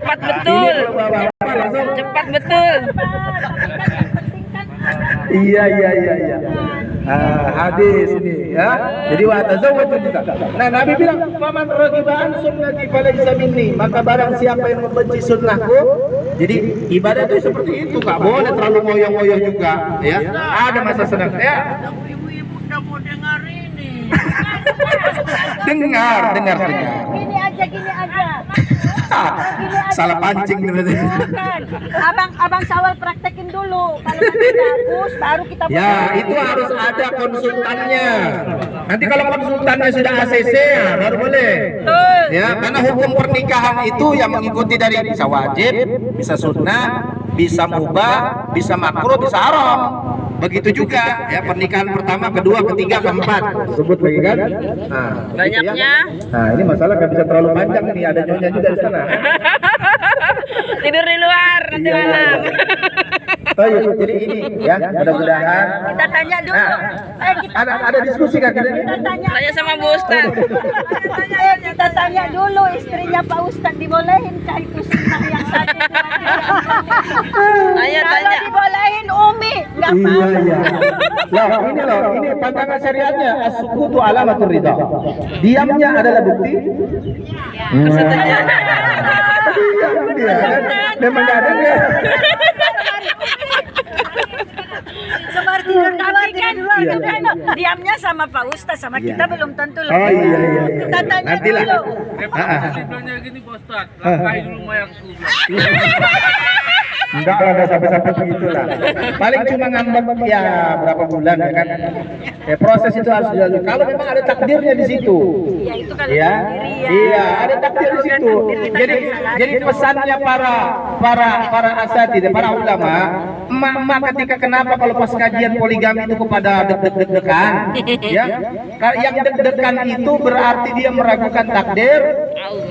Cepat betul. Cepat betul. Iya. Hadis ini ya. Jadi wa tazawwaju kita. Nah, Nabi bilang, "Faman raghiba an sunnati falaysa minni." Maka barang siapa yang membenci sunnahku, jadi ibadah itu seperti itu, enggak boleh terlalu ngoyo-ngoyo juga, ya. Ada masa senang. Ya. Ibu-ibu udah mau dengar ini. Dengar. Gini aja. Salah pancing berarti. Abang Sawal praktekin dulu. Kalau nanti bagus, baru kita Ya, itu harus ada konsultannya. Nanti kalau konsultannya sudah ACC, ya, baru boleh. Betul. Ya, karena hukum pernikahan itu yang mengikuti dari bisa wajib, bisa sunnah, bisa mubah, bisa makruh, bisa haram. Begitu juga ya pernikahan pertama, kedua, ketiga, keempat. Sebut lagi kan? Nah, Banyaknya. gitu ya. Nah, ini masalah nggak bisa terlalu panjang nih, ada nyonya juga di sana. Tidur di luar nanti Iya. malam. Oh iya, jadi ini ya, mudah-mudahan. kita tanya dulu. Ada diskusi kan kita? Kita tanya. Tanya sama Bu Ustaz. Kita tanya dulu istrinya Pak Ustadz dibolehin kah itu sunnah yang satu? Ayo Kalau tanya. dibolehin Umi, nggak mau. Iya. Ini pandangan syariatnya as-sukutu alamatur ridha. Diamnya adalah bukti. Persetujuan. Iya, memang nggak ada ya. Tapi kan Iya. diamnya sama Pak Ustadz, sama Iya. kita belum tentu Oh lebih. iya. Kita tanya Nantilah. dulu. Contohnya gini Pak Ustadz, ngapain rumah yang sudah? Enggak lah, sampai begitulah. Paling cuma ngambek ya berapa bulan ya kan. Ya proses itu harus dilalui. Kalau memang ada takdirnya di situ. Ya itu kalau Ya, sendiri ya. iya ada takdir di situ. Jadi pesannya para asatidz, para ulama, emak-emak ketika kenapa kalau pas kajian poligami itu kepada deg-degan, ya, yang deg-degan itu berarti dia meragukan takdir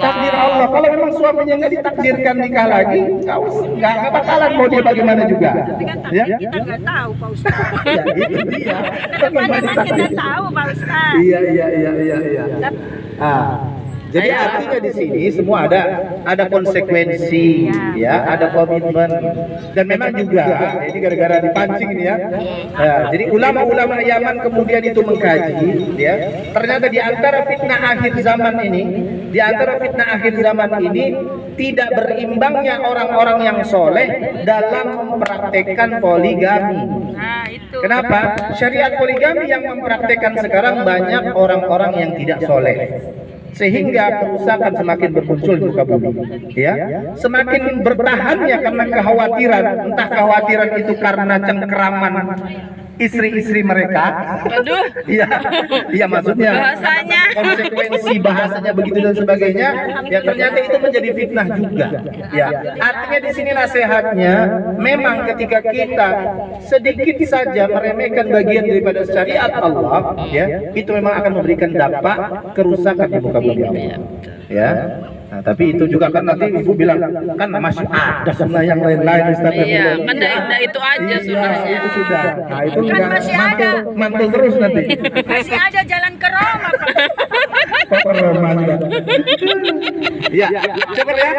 Allah. Kalau memang suaminya nggak ditakdirkan nikah lagi, nggak bakalan mau dia bagaimana juga. Tapi kan Ya. kita nggak tahu Pak Ustadz. Ya, itu dia. Kedepannya kan kita tahu Pak Ustadz. Iya. Jadi artinya di sini semua ada konsekuensi, ya, ada komitmen, dan memang juga ini gara-gara dipancing ini ya. Jadi ulama-ulama Yaman kemudian itu mengkaji, ya, ternyata di antara fitnah akhir zaman ini, tidak berimbangnya orang-orang yang soleh dalam mempraktekkan poligami. Nah, itu. Kenapa? Syariat poligami yang mempraktekkan sekarang banyak orang-orang yang tidak soleh, sehingga kerusakan semakin bermuncul di muka bumi, ya, semakin bertahannya karena kekhawatiran, entah kekhawatiran itu karena cengkeraman istri-istri mereka. Aduh. Iya maksudnya Bahasanya. konsekuensi bahasanya begitu dan sebagainya, ya ternyata itu menjadi fitnah juga, ya. Artinya di sini nasihatnya, memang ketika kita sedikit saja meremehkan bagian daripada syariat Allah, ya, itu memang akan memberikan dampak kerusakan di muka bumi Allah, ya. Nah, tapi itu juga kan nanti ibu bilang kan masih ada sunnah yang lain-lain, Ustaz. Iya, kan itu aja sunnahnya. Itu sudah. Nah, itu Kan enggak masih ada. mantul terus nanti. Masih ada jalan ke Roma Pak. Kok ke Roma juga. Iya, cukup ya.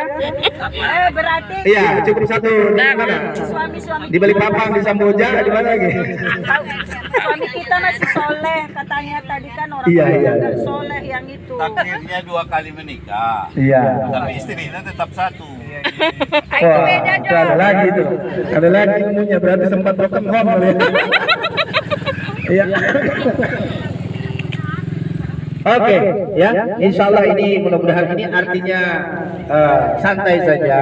Berarti Iya, cukup satu. Di mana? suami-suami Di Balikpapan, di Samboja, di mana lagi? suami kita masih soleh katanya tadi kan orang Iya. yang soleh yang itu. Takdirnya 2 kali menikah, Iya. tapi istrinya tetap satu. Itu beda itu ada dong. lagi itu. Ada lagi ilmunya, berarti sempat broken home kali ya. Iya. Oke, ya, insya Allah ini mudah-mudahan ini artinya santai saja,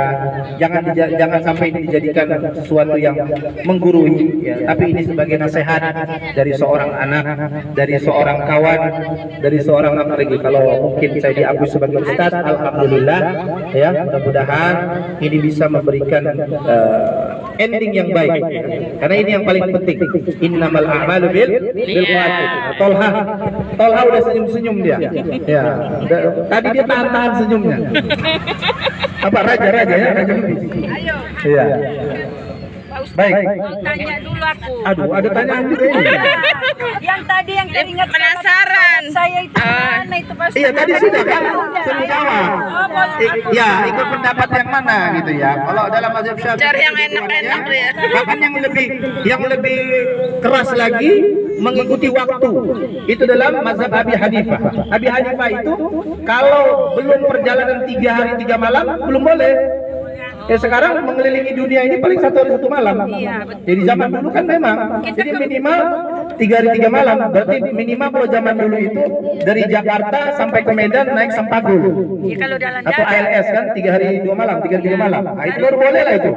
jangan sampai ini dijadikan sesuatu yang menggurui, ya. Tapi ini sebagai nasihat dari seorang anak, dari seorang kawan, dari seorang apa lagi. Kalau mungkin saya diakui sebagai ustaz, alhamdulillah, ya. Mudah-mudahan ini bisa memberikan ending yang baik, ya. Karena ini yang paling penting. Innamal a'malu bil khawatim. Tolha udah senyum-senyum dia. Ya. Tadi dia tahan-tahan senyumnya. Apa raja ya, raja lebih. Ayo. Iya. Pak Ustaz. Baik. Mau tanya dulu aku. Aduh, ada tanyaan juga ini. Yang tadi yang teringat Penasaran. saya itu mana itu Pak Ustaz? Iya, tadi sudah kan? Udah. Sudah jawab. Oh, boleh aku. Ya, ikut pendapat yang mana gitu ya. Kalau dalam mazhab Syafi'i Cari yang enak-enak ya. bahkan yang lebih keras lagi mengikuti waktu. Itu dalam mazhab Abi Hanifah. Abi Hanifah itu kalau belum perjalanan 3 hari 3 malam belum boleh. Ya sekarang mengelilingi dunia ini paling 1 hari 1 malam. Jadi zaman dulu kan memang. Jadi minimal 3 hari 3 malam. Berarti minimal kalau zaman dulu itu dari Jakarta sampai ke Medan naik Sampagul. Ya, kalau jalan Atau ALS kan 3 hari 2 malam, 3 hari 3 malam. Nah, itu baru boleh lah itu.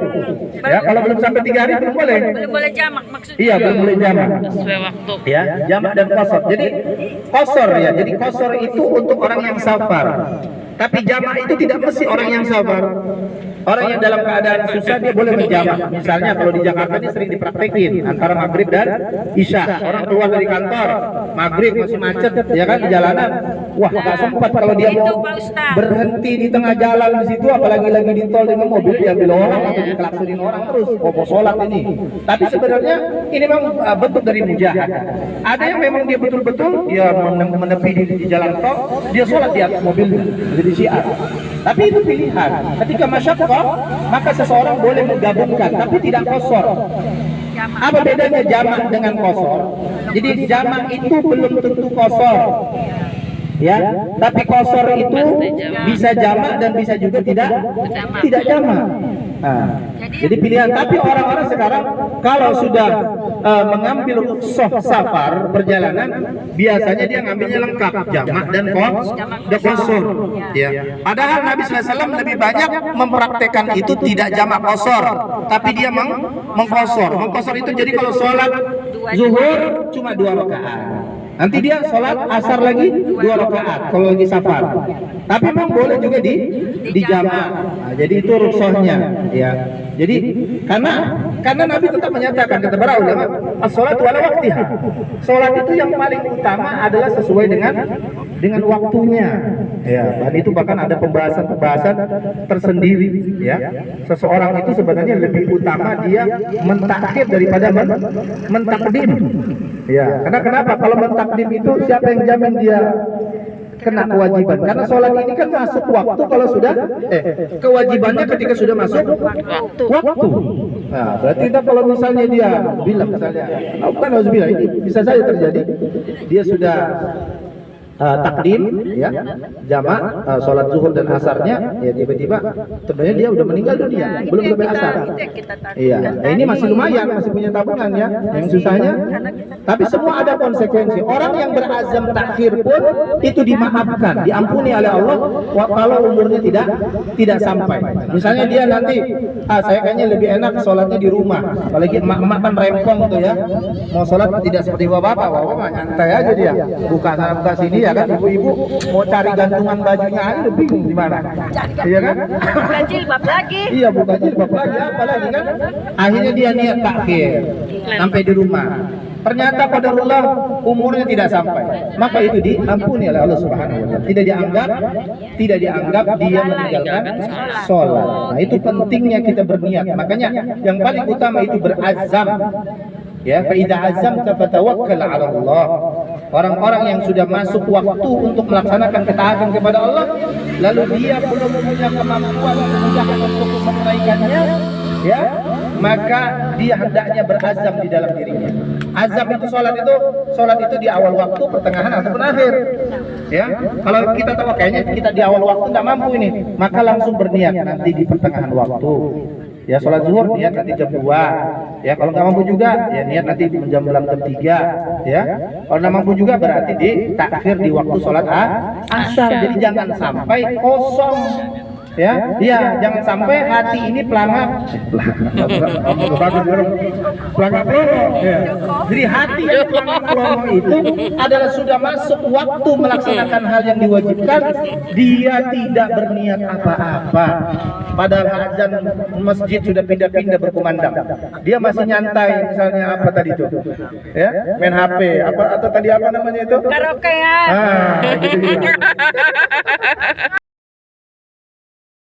Ya, kalau belum sampai 3 hari belum boleh. belum boleh jamak maksudnya. Iya, belum boleh jamak. Sesuai waktu. Ya, jamak dan qasar. Jadi qasar ya. Jadi qasar itu untuk orang yang safar. Tapi jamak itu tidak mesti orang yang sabar. Orang yang dalam keadaan susah dia boleh menjamak. Misalnya kalau di Jakarta ini sering dipraktekin antara maghrib dan isya. Orang keluar dari kantor, maghrib masih macet, ya kan di jalanan. Wah, nggak sempat kalau dia Itu, mau Pak Ustaz. berhenti di tengah jalan di situ, apalagi lagi di tol dengan mobil diambil orang atau dikelaksonin orang terus. Mau sholat ini. Tapi sebenarnya ini memang bentuk dari mujahadah. Ada yang memang dia betul-betul dia menepi di jalan tol, dia sholat di atas mobil jadi syiar. Tapi itu pilihan. Ketika masyaqqah, maka seseorang boleh menggabungkan, tapi tidak qasar. Apa bedanya jamak dengan qasar? Jadi jamak itu belum tentu qasar. Ya, tapi qasar itu bisa jamak dan bisa juga tidak jamak. Nah, jadi pilihan. Tapi orang-orang sekarang kalau sudah mengambil rukhsah safar perjalanan, biasanya dia ngambilnya lengkap jamak dan qasar. Ya. Padahal Nabi SAW lebih banyak mempraktekkan itu tidak jamak qasar, tapi dia mengqasar. Mengqasar itu jadi kalau sholat zuhur cuma 2 rakaat. Nanti dia sholat asar lagi 2 rakaat kalau lagi safar. Tapi memang boleh juga di jamak. Nah, jadi itu rukhsahnya, ya. Jadi karena Nabi tetap menyatakan, kata para ulama, as-sholatu ala waqtiha. Sholat itu yang paling utama adalah sesuai dengan waktunya. Ya, dan itu bahkan ada pembahasan tersendiri, ya. Seseorang itu sebenarnya lebih utama dia mentakhir daripada mentakdim. Ya, karena kenapa? Kalau mentakdim itu siapa yang jamin dia kena kewajiban? Karena sholat ini kan masuk waktu kalau sudah kewajibannya ketika sudah masuk waktu. Nah, berarti kita kalau misalnya dia bilang misalnya, bukan harus bilang, ini bisa saja terjadi dia sudah takdim, ya, jamak sholat zuhur dan asarnya, ya tiba-tiba sebenarnya dia udah meninggal dunia, belum sampai asar. Iya, nah, ini masih lumayan, masih punya tabungan ya. Yang susahnya, tapi semua ada konsekuensi. Orang yang berazam takhir pun itu dimaafkan, diampuni oleh Allah kalau umurnya tidak sampai. Misalnya dia nanti, saya kayaknya lebih enak sholatnya di rumah, apalagi emak-emak kan rempong tuh ya, mau sholat tidak seperti bapak-bapak, bapak nyantai aja dia, buka sana buka sini. Ya kan, ibu-ibu mau cari gantungan bajunya aja udah bingung di mana. Iya kan? Buka jilbab lagi. Iya, buka jilbab lagi, apa lagi kan? Akhirnya dia niat takhir sampai di rumah. Ternyata qadarullah umurnya tidak sampai. Maka itu diampuni oleh Allah Subhanahu wa taala. Tidak dianggap dia meninggalkan sholat. Nah, itu pentingnya kita berniat. Makanya yang paling utama itu berazam. Ya, fa idza azamta fatawakkal 'ala Allah. Orang-orang yang sudah masuk waktu untuk melaksanakan ketaatan kepada Allah, lalu dia belum punya kemampuan kemudahan untuk menunaikannya, ya, maka dia hendaknya berazam di dalam dirinya. Azam itu sholat itu di awal waktu, pertengahan ataupun akhir. Ya, kalau kita tahu kayaknya kita di awal waktu nggak mampu ini, maka langsung berniat nanti di pertengahan waktu. Ya, sholat zuhur niat nanti jam 2. Ya, kalau nggak mampu juga ya niat nanti jam 3. Ya, kalau nggak mampu juga berarti di takhir di waktu sholat asar. Jadi jangan sampai kosong. Ya, jangan sampai hati ini pelangap. Ya. Jadi hati yang pelangap itu adalah sudah masuk waktu melaksanakan hal yang diwajibkan, dia tidak berniat apa-apa. Padahal azan masjid sudah pindah-pindah berkumandang. Dia masih nyantai, misalnya apa tadi itu? Ya, main HP, atau tadi apa namanya itu? Karaokean. Gitu.